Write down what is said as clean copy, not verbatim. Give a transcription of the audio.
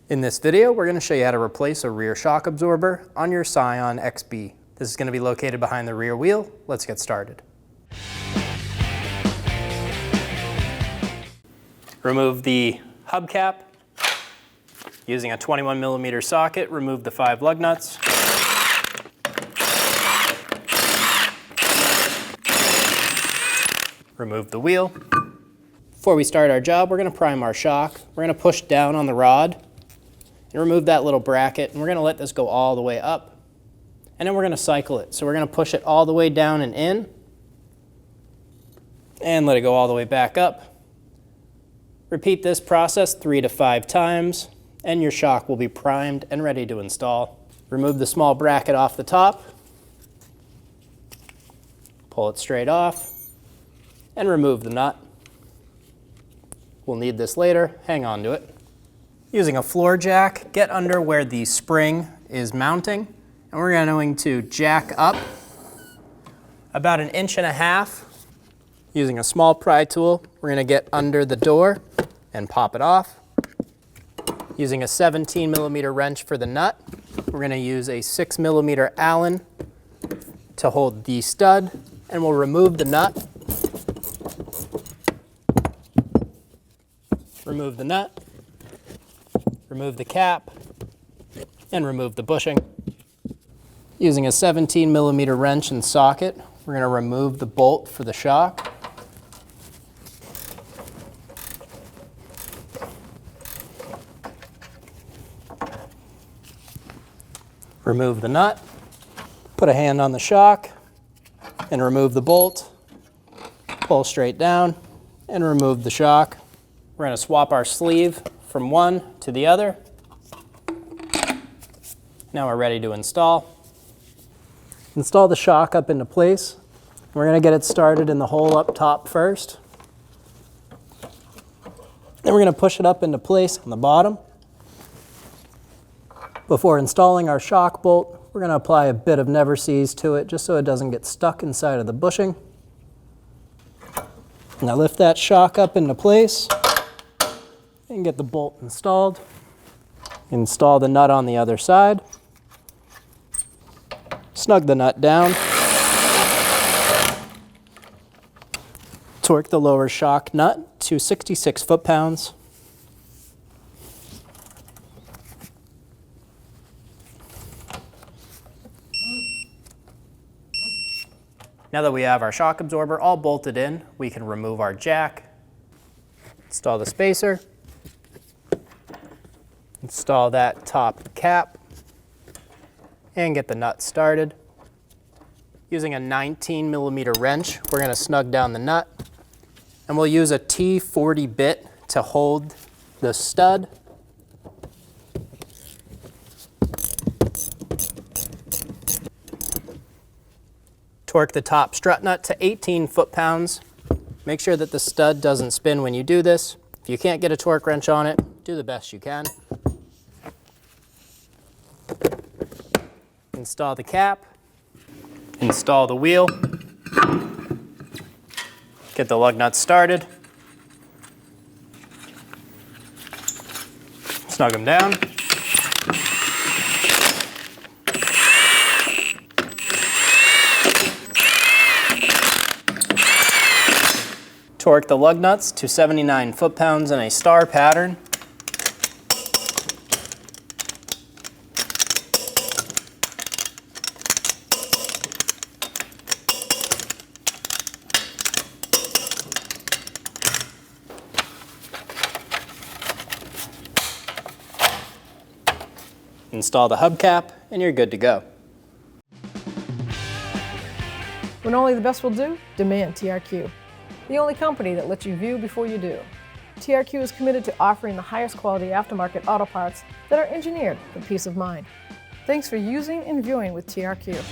In this video, we're going to show you how to replace a rear shock absorber on your Scion XB. This is going to be located behind the rear wheel. Let's get started. Remove the hubcap. Using a 21mm socket, remove the 5 lug nuts. Remove the wheel. Before we start our job, we're going to prime our shock. We're going to push down on the rod and remove that little bracket, and we're going to let this go all the way up. And then we're going to cycle it. So we're going to push it all the way down and in, and let it go all the way back up. Repeat this process 3 to 5 times, and your shock will be primed and ready to install. Remove the small bracket off the top, pull it straight off, and remove the nut. We'll need this later, hang on to it. Using a floor jack, get under where the spring is mounting, and we're going to jack up about 1.5 inches. Using a small pry tool, we're going to get under the door and pop it off. Using a 17mm wrench for the nut, we're going to use a 6mm Allen to hold the stud, and we'll remove the nut. Remove the nut, remove the cap, and remove the bushing. Using a 17mm wrench and socket, we're going to remove the bolt for the shock. Remove the nut, put a hand on the shock, and remove the bolt. Pull straight down, and remove the shock. We're going to swap our sleeve from one to the other. Now we're ready to install. Install the shock up into place. We're going to get it started in the hole up top first. Then we're going to push it up into place on the bottom. Before installing our shock bolt, we're going to apply a bit of Never Seize to it just so it doesn't get stuck inside of the bushing. Now lift that shock up into place and get the bolt installed. Install the nut on the other side. Snug the nut down. Torque the lower shock nut to 66 foot-pounds. Now that we have our shock absorber all bolted in, we can remove our jack, install the spacer, install that top cap, and get the nut started. Using a 19mm wrench, we're going to snug down the nut, and we'll use a T40 bit to hold the stud. Torque the top strut nut to 18 foot-pounds. Make sure that the stud doesn't spin when you do this. If you can't get a torque wrench on it, do the best you can. Install the cap, install the wheel, get the lug nuts started, snug them down. Torque the lug nuts to 79 foot-pounds in a star pattern. Install the hubcap, and you're good to go. When only the best will do, demand TRQ. The only company that lets you view before you do. TRQ is committed to offering the highest quality aftermarket auto parts that are engineered for peace of mind. Thanks for using and viewing with TRQ.